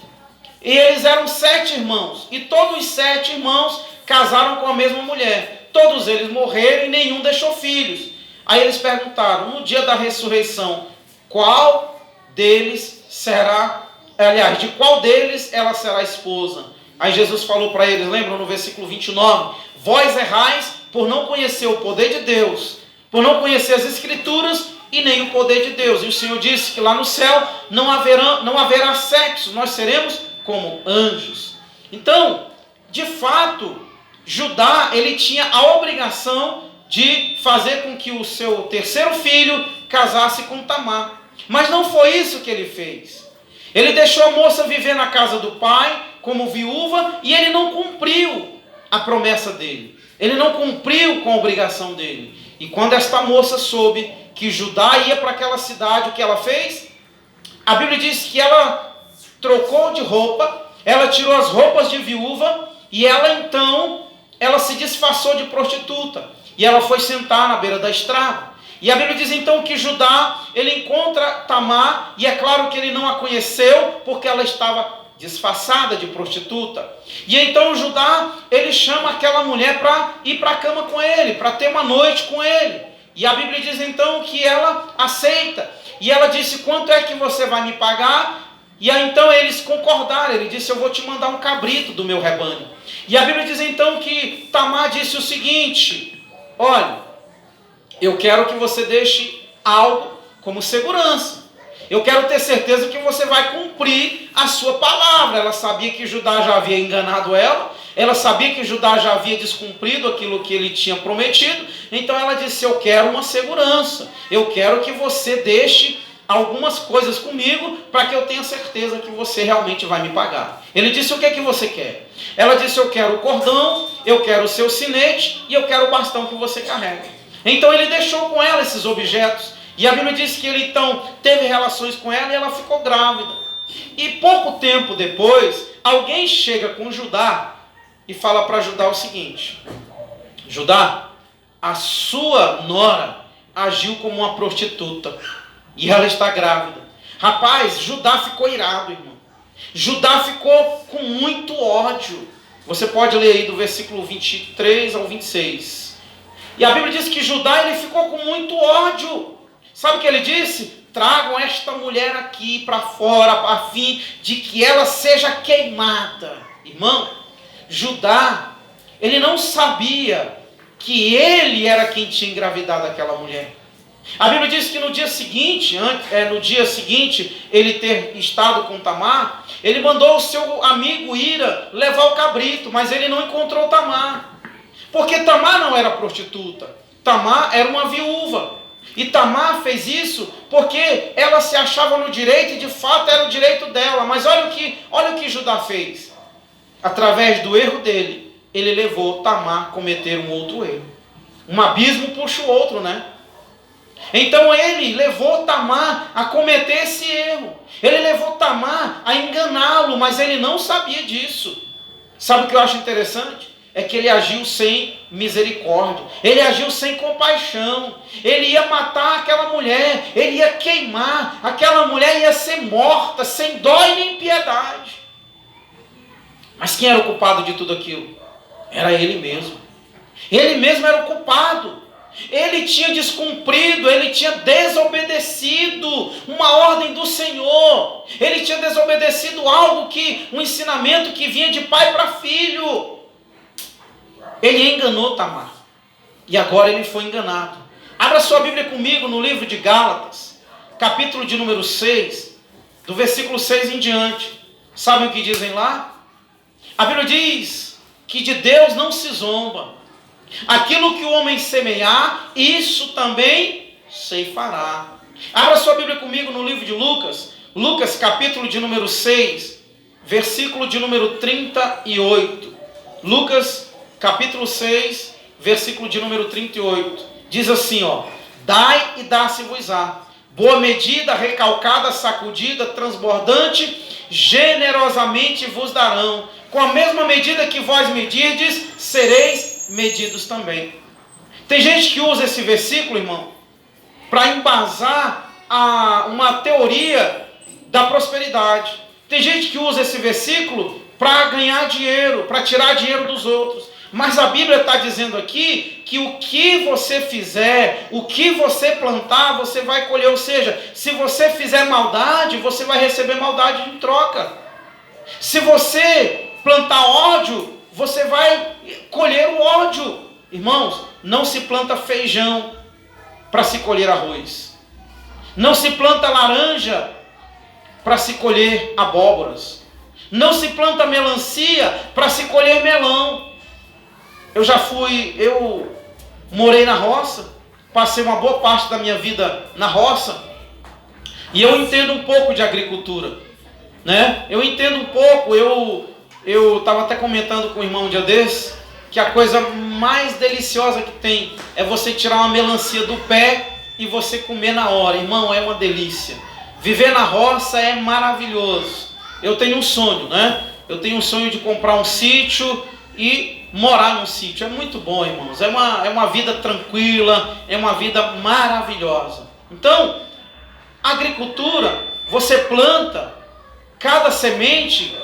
e eles eram 7 irmãos, e todos os 7 irmãos casaram com a mesma mulher, todos eles morreram e nenhum deixou filhos. Aí eles perguntaram: no dia da ressurreição, qual deles será, aliás, de qual deles ela será esposa? Aí Jesus falou para eles, lembram no versículo 29, vós errais por não conhecer o poder de Deus, por não conhecer as Escrituras e nem o poder de Deus. E o Senhor disse que lá no céu não haverá sexo, nós seremos como anjos. Então, de fato, Judá, ele tinha a obrigação de fazer com que o seu terceiro filho casasse com Tamar. Mas não foi isso que ele fez. Ele deixou a moça viver na casa do pai como viúva, e ele não cumpriu a promessa dele. Ele não cumpriu com a obrigação dele. E quando esta moça soube que Judá ia para aquela cidade, o que ela fez? A Bíblia diz que ela trocou de roupa, ela tirou as roupas de viúva, e ela se disfarçou de prostituta. E ela foi sentar na beira da estrada. E a Bíblia diz então que Judá, ele encontra Tamar, e é claro que ele não a conheceu, porque ela estava disfarçada de prostituta. E então Judá, ele chama aquela mulher para ir para a cama com ele, para ter uma noite com ele. E a Bíblia diz então que ela aceita. E ela disse: quanto é que você vai me pagar? E aí então eles concordaram. Ele disse: eu vou te mandar um cabrito do meu rebanho. E a Bíblia diz então que Tamar disse o seguinte: olha, eu quero que você deixe algo como segurança. Eu quero ter certeza que você vai cumprir a sua palavra. Ela sabia que Judá já havia enganado ela. Ela sabia que Judá já havia descumprido aquilo que ele tinha prometido. Então ela disse: eu quero uma segurança. Eu quero que você deixe algumas coisas comigo para que eu tenha certeza que você realmente vai me pagar. Ele disse: o que é que você quer? Ela disse: eu quero o cordão, eu quero o seu sinete e eu quero o bastão que você carrega. Então ele deixou com ela esses objetos. E a Bíblia diz que ele então teve relações com ela e ela ficou grávida. E pouco tempo depois, alguém chega com Judá e fala para Judá o seguinte: Judá, a sua nora agiu como uma prostituta e ela está grávida. Rapaz, Judá ficou irado, irmão. Judá ficou com muito ódio. Você pode ler aí do versículo 23 ao 26. E a Bíblia diz que Judá, ele ficou com muito ódio. Sabe o que ele disse? tragam esta mulher aqui para fora, a fim de que ela seja queimada. Irmão, Judá, ele não sabia que ele era quem tinha engravidado aquela mulher. A Bíblia diz que no dia seguinte, ele ter estado com Tamar, ele mandou o seu amigo Ira levar o cabrito, mas ele não encontrou Tamar. Porque Tamar não era prostituta, Tamar era uma viúva. E Tamar fez isso porque ela se achava no direito e de fato era o direito dela. Mas olha o que Judá fez. Através do erro dele, ele levou Tamar a cometer um outro erro. Um abismo puxa o outro, né? Então ele levou Tamar a cometer esse erro. Ele levou Tamar a enganá-lo, mas ele não sabia disso. Sabe o que eu acho interessante? É que ele agiu sem misericórdia. Ele agiu sem compaixão. Ele ia matar aquela mulher. Ele ia queimar. Aquela mulher ia ser morta, sem dó e nem piedade. Mas quem era o culpado de tudo aquilo? Era ele mesmo. Ele mesmo era o culpado. Ele tinha descumprido, ele tinha desobedecido uma ordem do Senhor. Ele tinha desobedecido um ensinamento que vinha de pai para filho. Ele enganou Tamar. E agora ele foi enganado. Abra sua Bíblia comigo no livro de Gálatas, capítulo de número 6, do versículo 6 em diante. Sabem o que dizem lá? A Bíblia diz que de Deus não se zomba. Aquilo que o homem semear, isso também ceifará. Abra sua Bíblia comigo no livro de Lucas. Lucas, capítulo de número 6, versículo de número 38. Lucas, capítulo 6, versículo de número 38. Diz assim, ó: dai e dá-se-vos-á. Boa medida, recalcada, sacudida, transbordante, generosamente vos darão. Com a mesma medida que vós medirdes, sereis medidos também. Tem gente que usa esse versículo, irmão, para embasar uma teoria da prosperidade. Tem gente que usa esse versículo para ganhar dinheiro, para tirar dinheiro dos outros. Mas a Bíblia está dizendo aqui que o que você fizer, o que você plantar, você vai colher. Ou seja, se você fizer maldade, você vai receber maldade em troca. Se você plantar ódio, você vai colher o ódio. Irmãos, não se planta feijão para se colher arroz. Não se planta laranja para se colher abóboras. Não se planta melancia para se colher melão. Eu morei na roça, passei uma boa parte da minha vida na roça, e eu entendo um pouco de agricultura, né? Eu entendo um pouco, eu estava até comentando com o irmão um dia desse, que a coisa mais deliciosa que tem é você tirar uma melancia do pé e você comer na hora. Irmão, é uma delícia. Viver na roça é maravilhoso. Eu tenho um sonho, né? Eu tenho um sonho de comprar um sítio e morar num sítio. É muito bom, irmãos. É uma vida tranquila, é uma vida maravilhosa. Então, a agricultura, você planta cada semente,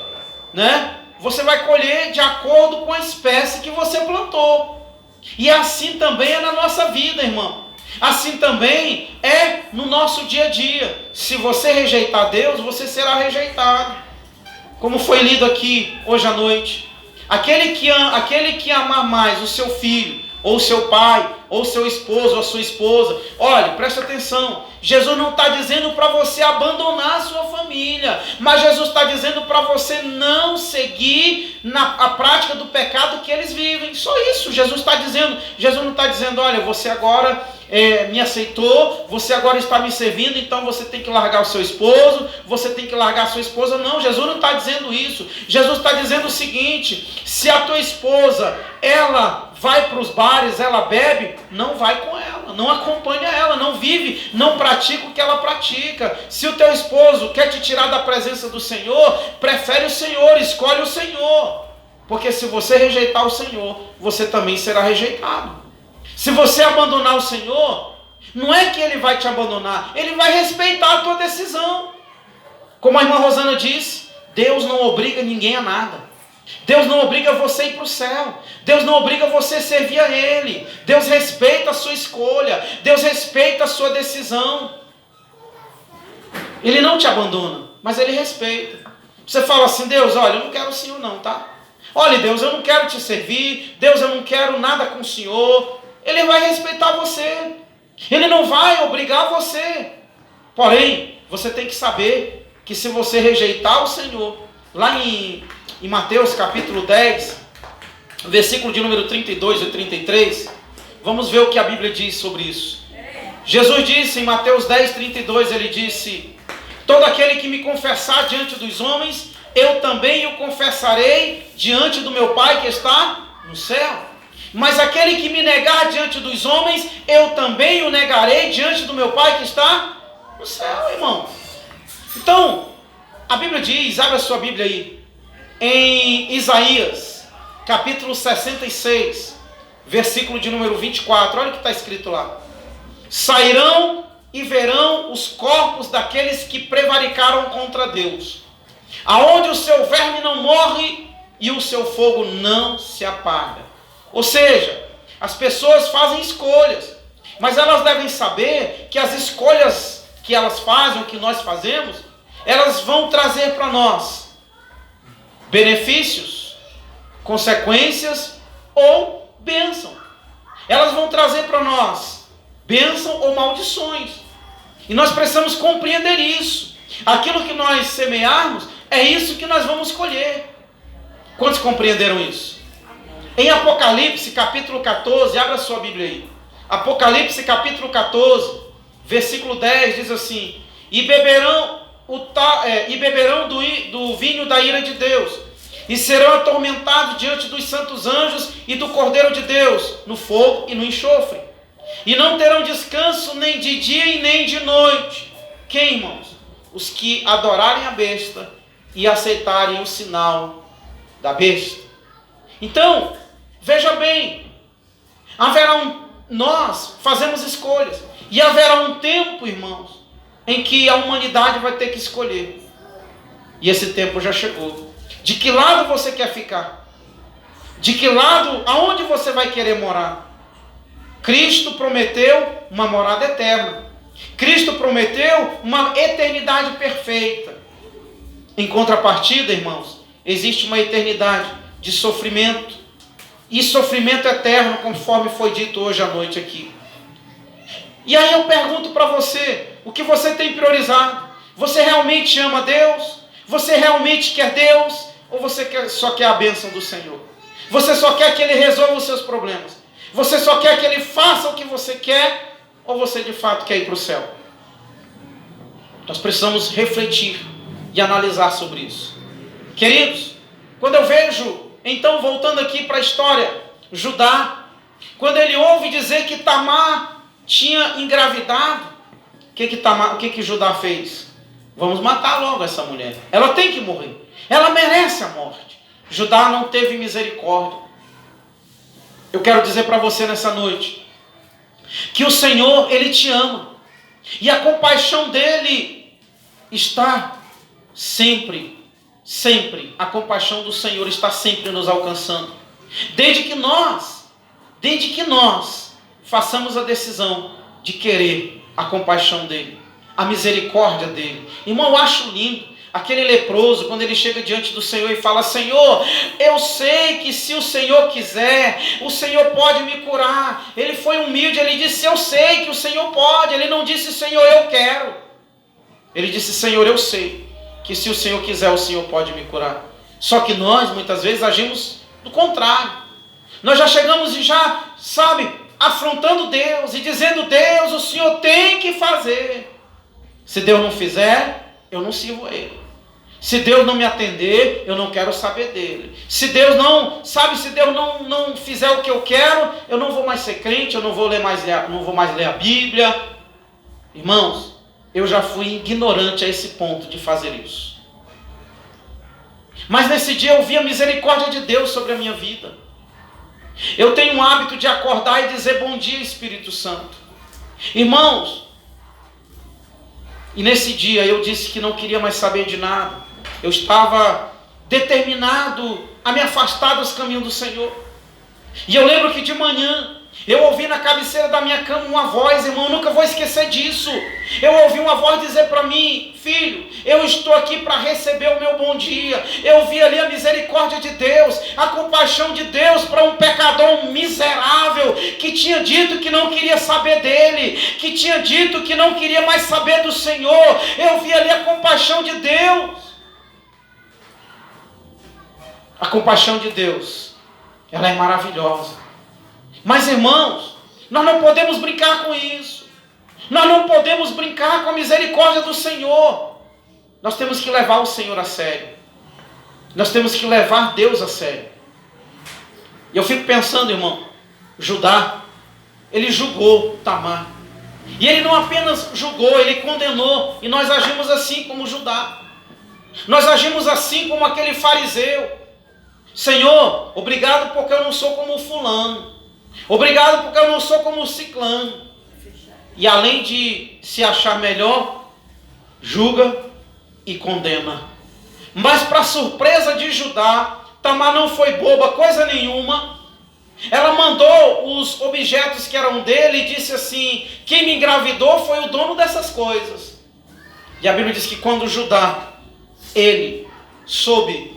né? Você vai colher de acordo com a espécie que você plantou. E assim também é na nossa vida, irmão. Assim também é no nosso dia a dia. Se você rejeitar Deus, você será rejeitado. Como foi lido aqui hoje à noite. Aquele que amar mais o seu filho, ou o seu pai, ou o seu esposo, ou a sua esposa. Olha, presta atenção. Jesus não está dizendo para você abandonar a sua família, mas Jesus está dizendo para você não seguir a prática do pecado que eles vivem. Só isso Jesus está dizendo. Jesus não está dizendo, olha, você agora me aceitou, você agora está me servindo, então você tem que largar o seu esposo, você tem que largar a sua esposa. Não, Jesus não está dizendo isso. Jesus está dizendo o seguinte: se a tua esposa, ela vai para os bares, ela bebe, não vai com ela, não acompanha ela, não vive, não pratica o que ela pratica. Se o teu esposo quer te tirar da presença do Senhor, prefere o Senhor, escolhe o Senhor. Porque se você rejeitar o Senhor, você também será rejeitado. Se você abandonar o Senhor, não é que Ele vai te abandonar, Ele vai respeitar a tua decisão. Como a irmã Rosana disse, Deus não obriga ninguém a nada. Deus não obriga você a ir para o céu. Deus não obriga você a servir a Ele. Deus respeita a sua escolha. Deus respeita a sua decisão. Ele não te abandona, mas Ele respeita. Você fala assim: Deus, olha, eu não quero o Senhor não, tá? Olha, Deus, eu não quero te servir. Deus, eu não quero nada com o Senhor. Ele vai respeitar você. Ele não vai obrigar você. Porém, você tem que saber que se você rejeitar o Senhor, lá em Mateus capítulo 10, versículo de número 32 e 33, vamos ver o que a Bíblia diz sobre isso. Jesus disse em Mateus 10, 32, ele disse: todo aquele que me confessar diante dos homens, eu também o confessarei diante do meu Pai que está no céu. Mas aquele que me negar diante dos homens, eu também o negarei diante do meu Pai que está no céu, irmão. Então, a Bíblia diz, abre a sua Bíblia aí, em Isaías, capítulo 66, versículo de número 24, olha o que está escrito lá. Sairão e verão os corpos daqueles que prevaricaram contra Deus, aonde o seu verme não morre e o seu fogo não se apaga. Ou seja, as pessoas fazem escolhas, mas elas devem saber que as escolhas que elas fazem, o que nós fazemos, elas vão trazer para nós benefícios, consequências ou bênção. Elas vão trazer para nós bênção ou maldições. E nós precisamos compreender isso. Aquilo que nós semearmos, é isso que nós vamos colher. Quantos compreenderam isso? Em Apocalipse capítulo 14, abra a sua Bíblia aí. Apocalipse capítulo 14, versículo 10, diz assim: E beberão do vinho da ira de Deus, e serão atormentados diante dos santos anjos e do Cordeiro de Deus, no fogo e no enxofre. E não terão descanso nem de dia e nem de noite. Quem, irmãos? Os que adorarem a besta e aceitarem o sinal da besta. Então, veja bem, nós fazemos escolhas, e haverá um tempo, irmãos, em que a humanidade vai ter que escolher. E esse tempo já chegou. De que lado você quer ficar? De que lado, aonde você vai querer morar? Cristo prometeu uma morada eterna. Cristo prometeu uma eternidade perfeita. Em contrapartida, irmãos, existe uma eternidade de sofrimento. E sofrimento eterno, conforme foi dito hoje à noite aqui. E aí eu pergunto para você, o que você tem priorizado? Você realmente ama Deus? Você realmente quer Deus? Ou você só quer a bênção do Senhor? Você só quer que Ele resolva os seus problemas? Você só quer que Ele faça o que você quer? Ou você de fato quer ir para o céu? Nós precisamos refletir e analisar sobre isso. Queridos, quando eu vejo, então voltando aqui para a história, Judá, quando ele ouve dizer que Tamar tinha engravidado, o que Judá fez? Vamos matar logo essa mulher. Ela tem que morrer. Ela merece a morte. Judá não teve misericórdia. Eu quero dizer para você nessa noite que o Senhor, Ele te ama. E a compaixão dEle está sempre, a compaixão do Senhor está sempre nos alcançando. Desde que nós façamos a decisão de querer a compaixão dEle, a misericórdia dEle. Irmão, eu acho lindo aquele leproso, quando ele chega diante do Senhor e fala: Senhor, eu sei que se o Senhor quiser, o Senhor pode me curar. Ele foi humilde, ele disse: eu sei que o Senhor pode. Ele não disse: Senhor, eu quero. Ele disse: Senhor, eu sei que se o Senhor quiser, o Senhor pode me curar. Só que nós, muitas vezes, agimos do contrário. Nós já chegamos e já, afrontando Deus e dizendo: Deus, o Senhor tem que fazer. Se Deus não fizer, eu não sirvo a Ele. Se Deus não me atender, eu não quero saber dele. Se Deus não fizer o que eu quero, eu não vou mais ser crente, eu não vou mais ler a Bíblia. Irmãos, eu já fui ignorante a esse ponto de fazer isso. Mas nesse dia eu vi a misericórdia de Deus sobre a minha vida. Eu tenho um hábito de acordar e dizer: bom dia, Espírito Santo. Irmãos, e nesse dia eu disse que não queria mais saber de nada. Eu estava determinado a me afastar dos caminhos do Senhor. E eu lembro que de manhã Eu ouvi na cabeceira da minha cama uma voz, irmão, eu nunca vou esquecer disso. Eu ouvi uma voz dizer para mim: filho, eu estou aqui para receber o meu bom dia. Eu vi ali a misericórdia de Deus, a compaixão de Deus para um pecador miserável, que tinha dito que não queria saber dele, que tinha dito que não queria mais saber do Senhor. Eu vi ali a compaixão de Deus. A compaixão de Deus, ela é maravilhosa. Mas, irmãos, nós não podemos brincar com isso. Nós não podemos brincar com a misericórdia do Senhor. Nós temos que levar o Senhor a sério. Nós temos que levar Deus a sério. E eu fico pensando, irmão, Judá, ele julgou Tamar. E ele não apenas julgou, ele condenou. E nós agimos assim como Judá. Nós agimos assim como aquele fariseu. Senhor, obrigado porque eu não sou como o fulano. Obrigado porque eu não sou como o ciclano. E além de se achar melhor, julga e condena. Mas para surpresa de Judá, Tamar não foi boba, coisa nenhuma. Ela mandou os objetos que eram dele e disse assim: quem me engravidou foi o dono dessas coisas. E a Bíblia diz que quando Judá, ele soube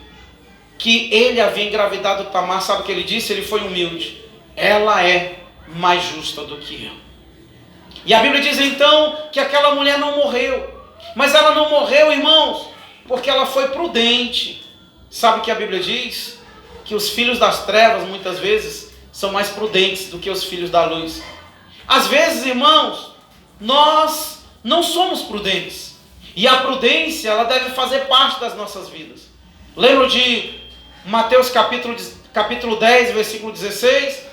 que ele havia engravidado Tamar, sabe o que ele disse? Ele foi humilde: ela é mais justa do que eu. E a Bíblia diz então que aquela mulher não morreu. Mas ela não morreu, irmãos, porque ela foi prudente. Sabe o que a Bíblia diz? Que os filhos das trevas muitas vezes são mais prudentes do que os filhos da luz. Às vezes, irmãos, nós não somos prudentes. E a prudência, ela deve fazer parte das nossas vidas. Lembro de Mateus capítulo 10, versículo 16.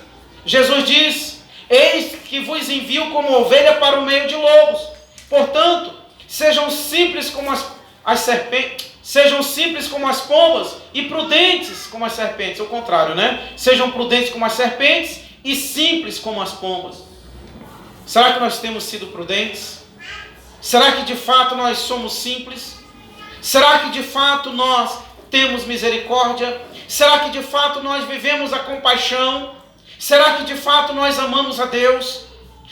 Jesus diz: eis que vos envio como ovelha para o meio de lobos. Portanto, sejam simples como as serpentes, sejam simples como as pombas e prudentes como as serpentes. Ao contrário, né? Sejam prudentes como as serpentes e simples como as pombas. Será que nós temos sido prudentes? Será que de fato nós somos simples? Será que de fato nós temos misericórdia? Será que de fato nós vivemos a compaixão? Será que de fato nós amamos a Deus?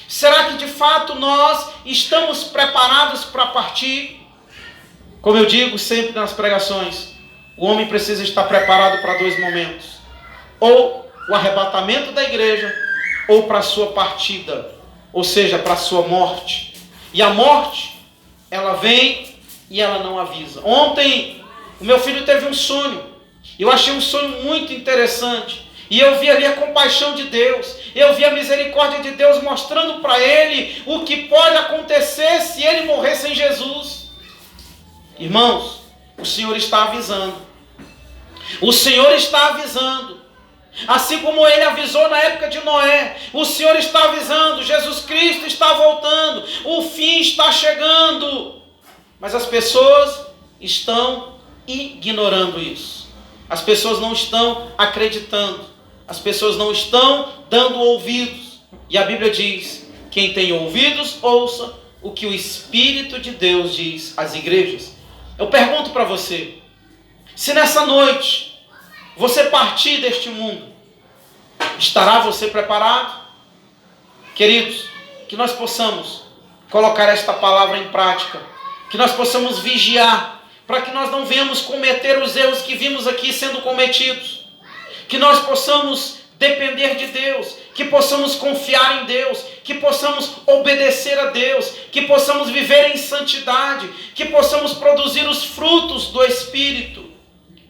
Será que de fato nós estamos preparados para partir? Como eu digo sempre nas pregações, o homem precisa estar preparado para dois momentos: ou o arrebatamento da igreja, ou para a sua partida, ou seja, para a sua morte. E a morte, ela vem e ela não avisa. Ontem, o meu filho teve um sonho. Eu achei um sonho muito interessante. E eu vi ali a compaixão de Deus. Eu vi a misericórdia de Deus mostrando para ele o que pode acontecer se ele morrer sem Jesus. Irmãos, o Senhor está avisando. O Senhor está avisando. Assim como ele avisou na época de Noé, o Senhor está avisando. Jesus Cristo está voltando. O fim está chegando. Mas as pessoas estão ignorando isso. As pessoas não estão acreditando. As pessoas não estão dando ouvidos. E a Bíblia diz: quem tem ouvidos, ouça o que o Espírito de Deus diz às igrejas. Eu pergunto para você: se nessa noite você partir deste mundo, estará você preparado? Queridos, que nós possamos colocar esta palavra em prática, que nós possamos vigiar, para que nós não venhamos cometer os erros que vimos aqui sendo cometidos, que nós possamos depender de Deus, que possamos confiar em Deus, que possamos obedecer a Deus, que possamos viver em santidade, que possamos produzir os frutos do Espírito,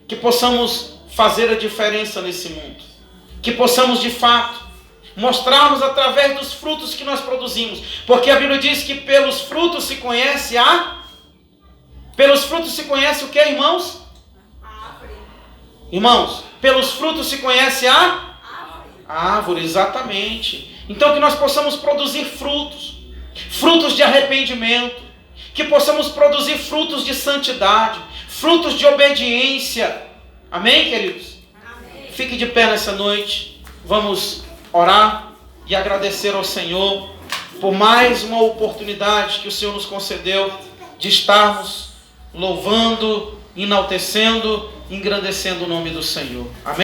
que possamos fazer a diferença nesse mundo, que possamos de fato mostrarmos através dos frutos que nós produzimos, porque a Bíblia diz que pelos frutos se conhece pelos frutos se conhece o que, irmãos? Irmãos, pelos frutos se conhece a árvore, exatamente. Então que nós possamos produzir frutos de arrependimento, que possamos produzir frutos de santidade, frutos de obediência. Amém, queridos? Amém. Fique de pé nessa noite. Vamos orar e agradecer ao Senhor por mais uma oportunidade que o Senhor nos concedeu de estarmos louvando, enaltecendo, engrandecendo o nome do Senhor. Amém.